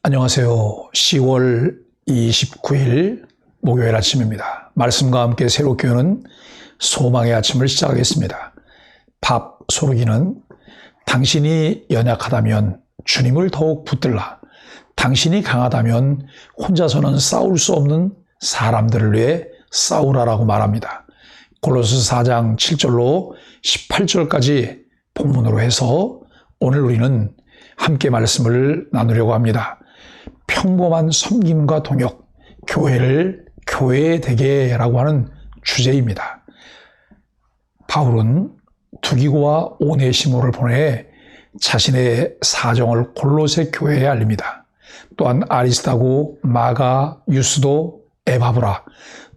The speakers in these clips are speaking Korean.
안녕하세요. 10월 29일 목요일 아침입니다. 말씀과 함께 새롭게 여는 소망의 아침을 시작하겠습니다. 밥 소르기는 당신이 연약하다면 주님을 더욱 붙들라. 당신이 강하다면 혼자서는 싸울 수 없는 사람들을 위해 싸우라라고 말합니다. 골로새 4장 7절로 18절까지 본문으로 해서 오늘 우리는 함께 말씀을 나누려고 합니다. 평범한 섬김과 동역, 교회를 교회에 되게라고 하는 주제입니다. 바울은 두기고와 오네시모를 보내 자신의 사정을 골로새 교회에 알립니다. 또한 아리스다고, 마가, 유스도, 에바브라,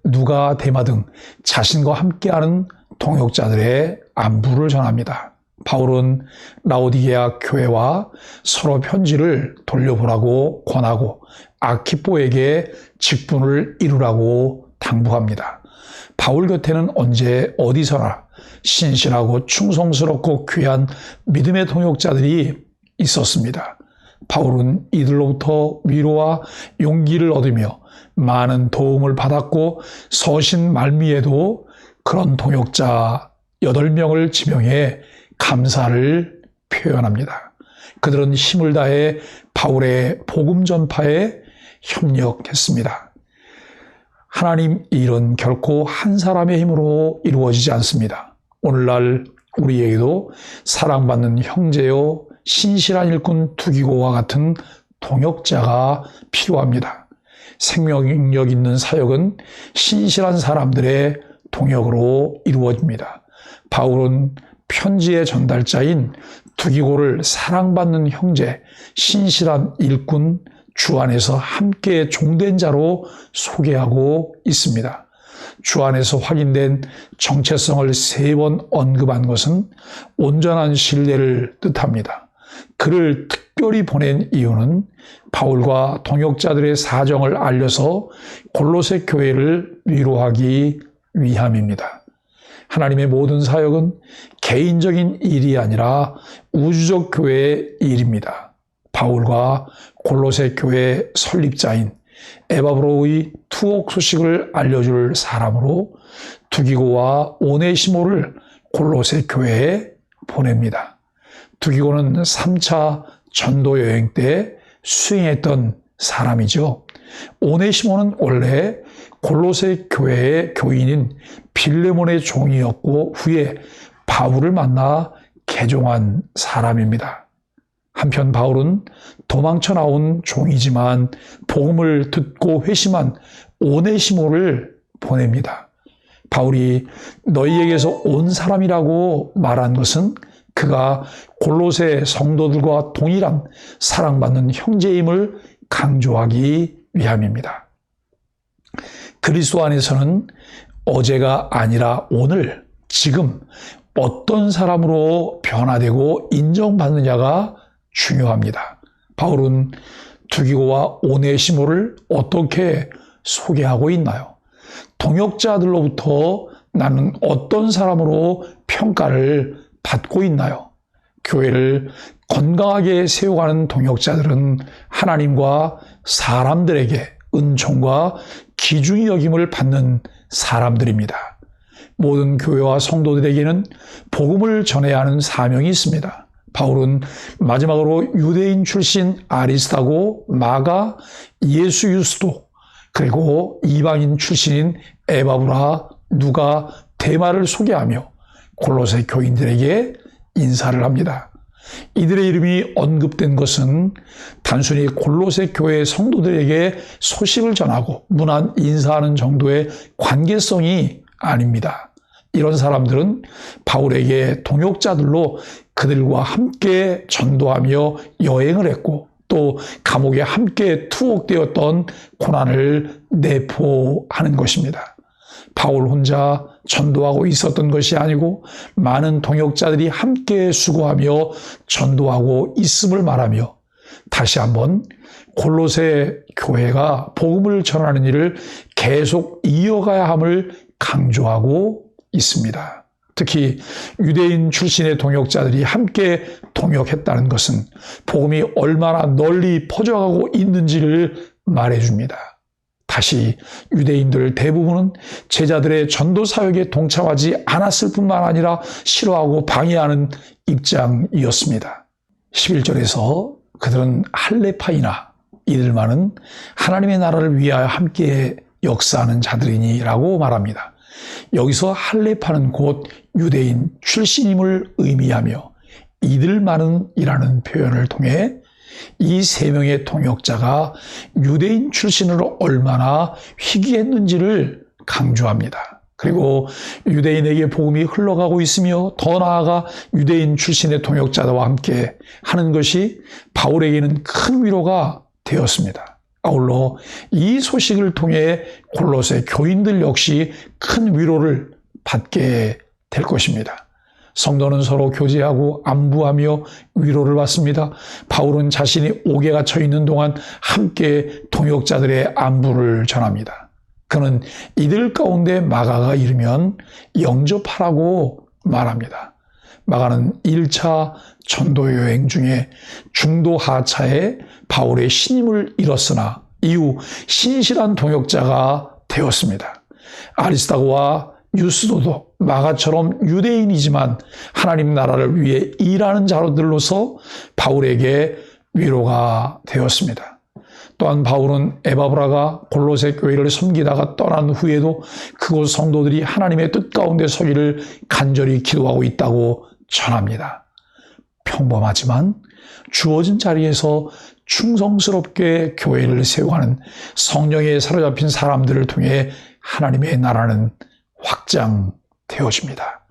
누가, 데마 등 자신과 함께하는 동역자들의 안부를 전합니다. 바울은 라오디게아 교회와 서로 편지를 돌려보라고 권하고 아키포에게 직분을 이루라고 당부합니다. 바울 곁에는 언제 어디서나 신실하고 충성스럽고 귀한 믿음의 동역자들이 있었습니다. 바울은 이들로부터 위로와 용기를 얻으며 많은 도움을 받았고 서신 말미에도 그런 동역자 8명을 지명해 감사를 표현합니다. 그들은 힘을 다해 바울의 복음 전파에 협력했습니다. 하나님 일은 결코 한 사람의 힘으로 이루어지지 않습니다. 오늘날 우리에게도 사랑받는 형제요 신실한 일꾼 두기고와 같은 동역자가 필요합니다. 생명력 있는 사역은 신실한 사람들의 동역으로 이루어집니다. 바울은 편지의 전달자인 두기고를 사랑받는 형제, 신실한 일꾼, 주 안에서 함께 종된 자로 소개하고 있습니다. 주 안에서 확인된 정체성을 3번 언급한 것은 온전한 신뢰를 뜻합니다. 그를 특별히 보낸 이유는 바울과 동역자들의 사정을 알려서 골로새 교회를 위로하기 위함입니다. 하나님의 모든 사역은 개인적인 일이 아니라 우주적 교회의 일입니다. 바울과 골로새 교회 설립자인 에바브로의 투옥 소식을 알려줄 사람으로 두기고와 오네시모를 골로새 교회에 보냅니다. 두기고는 3차 전도 여행 때 수행했던 사람이죠. 오네시모는 원래 골로새 교회의 교인인 빌레몬의 종이었고 후에 바울을 만나 개종한 사람입니다. 한편 바울은 도망쳐 나온 종이지만 복음을 듣고 회심한 오네시모를 보냅니다. 바울이 너희에게서 온 사람이라고 말한 것은 그가 골로새 성도들과 동일한 사랑받는 형제임을 강조하기 위함입니다. 그리스도 안에서는 어제가 아니라 오늘, 지금 어떤 사람으로 변화되고 인정받느냐가 중요합니다. 바울은 두기고와 오네시모를 어떻게 소개하고 있나요? 동역자들로부터 나는 어떤 사람으로 평가를 받고 있나요? 교회를 건강하게 세워가는 동역자들은 하나님과 사람들에게 은총과 귀중히 여김을 받는 사람들입니다. 모든 교회와 성도들에게는 복음을 전해야 하는 사명이 있습니다. 바울은 마지막으로 유대인 출신 아리스다고, 마가, 예수 유스도, 그리고 이방인 출신인 에바브라, 누가, 데마를 소개하며 골로새 교인들에게 인사를 합니다. 이들의 이름이 언급된 것은 단순히 골로새 교회 성도들에게 소식을 전하고 문안 인사하는 정도의 관계성이 아닙니다. 이런 사람들은 바울에게 동역자들로 그들과 함께 전도하며 여행을 했고 또 감옥에 함께 투옥되었던 고난을 내포하는 것입니다. 바울 혼자 전도하고 있었던 것이 아니고 많은 동역자들이 함께 수고하며 전도하고 있음을 말하며 다시 한번 골로새 교회가 복음을 전하는 일을 계속 이어가야 함을 강조하고 있습니다. 특히 유대인 출신의 동역자들이 함께 동역했다는 것은 복음이 얼마나 널리 퍼져가고 있는지를 말해줍니다. 다시 유대인들 대부분은 제자들의 전도 사역에 동참하지 않았을 뿐만 아니라 싫어하고 방해하는 입장이었습니다. 11절에서 그들은 할레파이나 이들만은 하나님의 나라를 위하여 함께 역사하는 자들이니라고 말합니다. 여기서 할레파는 곧 유대인 출신임을 의미하며 이들만은이라는 표현을 통해 이 세 명의 통역자가 유대인 출신으로 얼마나 희귀했는지를 강조합니다. 그리고 유대인에게 복음이 흘러가고 있으며 더 나아가 유대인 출신의 통역자와 함께 하는 것이 바울에게는 큰 위로가 되었습니다. 아울러 이 소식을 통해 골로새 교인들 역시 큰 위로를 받게 될 것입니다. 성도는 서로 교제하고 안부하며 위로를 받습니다. 바울은 자신이 옥에 갇혀 있는 동안 함께 통역자들의 안부를 전합니다. 그는 이들 가운데 마가가 이르면 영접하라고 말합니다. 마가는 1차 전도 여행 중에 중도 하차에 바울의 신임을 잃었으나 이후 신실한 동역자가 되었습니다. 아리스다고와 유스도도 마가처럼 유대인이지만 하나님 나라를 위해 일하는 자로들로서 바울에게 위로가 되었습니다. 또한 바울은 에바브라가 골로새 교회를 섬기다가 떠난 후에도 그곳 성도들이 하나님의 뜻 가운데 서기를 간절히 기도하고 있다고 전합니다. 평범하지만 주어진 자리에서 충성스럽게 교회를 세워가는 성령에 사로잡힌 사람들을 통해 하나님의 나라는 확장되어집니다.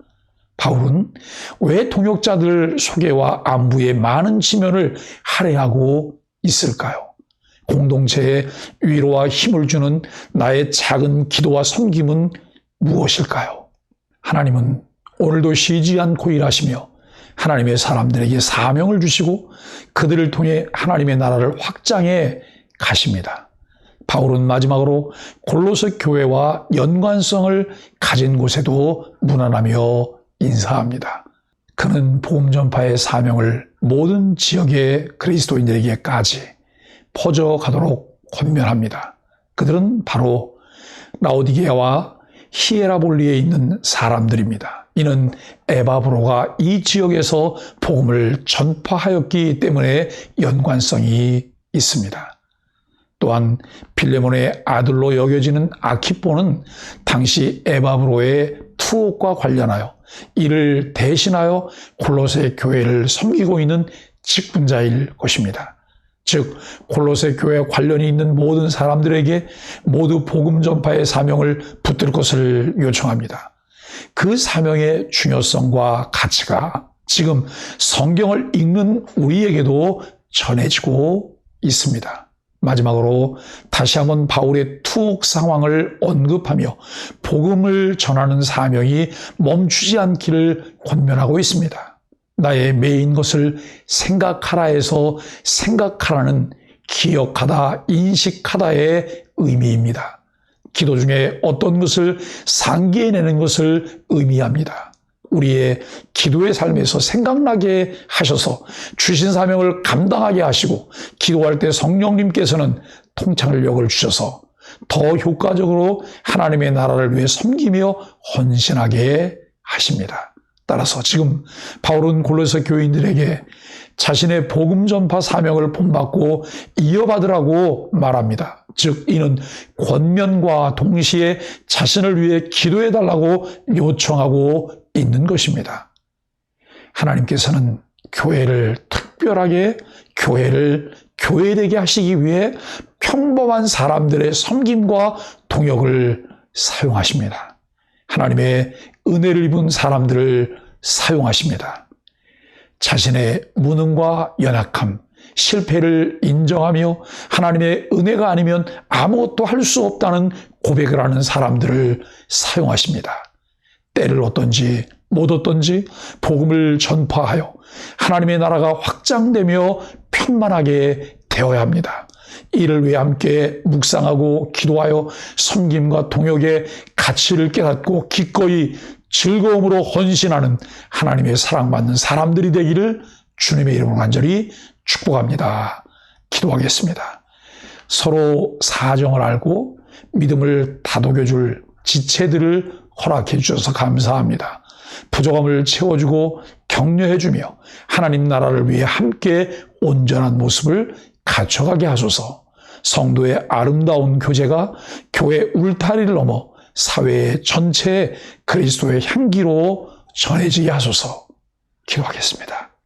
바울은 왜 통역자들 소개와 안부에 많은 지면을 할애하고 있을까요? 공동체에 위로와 힘을 주는 나의 작은 기도와 섬김은 무엇일까요? 하나님은 오늘도 쉬지 않고 일하시며 하나님의 사람들에게 사명을 주시고 그들을 통해 하나님의 나라를 확장해 가십니다. 바울은 마지막으로 골로새 교회와 연관성을 가진 곳에도 문안하며 인사합니다. 그는 복음 전파의 사명을 모든 지역의 그리스도인들에게까지 퍼져가도록 권면합니다. 그들은 바로 라오디게아와 히에라볼리에 있는 사람들입니다. 이는 에바브로가 이 지역에서 복음을 전파하였기 때문에 연관성이 있습니다. 또한 빌레몬의 아들로 여겨지는 아키포는 당시 에바브로의 투옥과 관련하여 이를 대신하여 골로새 교회를 섬기고 있는 직분자일 것입니다. 즉 골로새 교회와 관련이 있는 모든 사람들에게 모두 복음 전파의 사명을 붙들 것을 요청합니다. 그 사명의 중요성과 가치가 지금 성경을 읽는 우리에게도 전해지고 있습니다. 마지막으로 다시 한번 바울의 투옥 상황을 언급하며 복음을 전하는 사명이 멈추지 않기를 권면하고 있습니다. 나의 매인 것을 생각하라에서 생각하라는 기억하다, 인식하다의 의미입니다. 기도 중에 어떤 것을 상기해내는 것을 의미합니다. 우리의 기도의 삶에서 생각나게 하셔서 주신 사명을 감당하게 하시고 기도할 때 성령님께서는 통찰력을 주셔서 더 효과적으로 하나님의 나라를 위해 섬기며 헌신하게 하십니다. 따라서 지금 바울은 골로새 교인들에게 자신의 복음 전파 사명을 본받고 이어받으라고 말합니다. 즉 이는 권면과 동시에 자신을 위해 기도해달라고 요청하고 있는 것입니다. 하나님께서는 교회를 특별하게 교회되게 하시기 위해 평범한 사람들의 섬김과 동역을 사용하십니다. 하나님의 은혜를 입은 사람들을 사용하십니다. 자신의 무능과 연약함, 실패를 인정하며 하나님의 은혜가 아니면 아무것도 할 수 없다는 고백을 하는 사람들을 사용하십니다. 때를 얻든지 못 얻든지 복음을 전파하여 하나님의 나라가 확장되며 편만하게 되어야 합니다. 이를 위해 함께 묵상하고 기도하여 섬김과 동역의 가치를 깨닫고 기꺼이 즐거움으로 헌신하는 하나님의 사랑받는 사람들이 되기를 주님의 이름으로 간절히 축복합니다. 기도하겠습니다. 서로 사정을 알고 믿음을 다독여줄 지체들을 허락해 주셔서 감사합니다. 부족함을 채워주고 격려해주며 하나님 나라를 위해 함께 온전한 모습을 갖춰가게 하소서. 성도의 아름다운 교제가 교회 울타리를 넘어 사회 전체에 그리스도의 향기로 전해지게 하소서. 기도하겠습니다.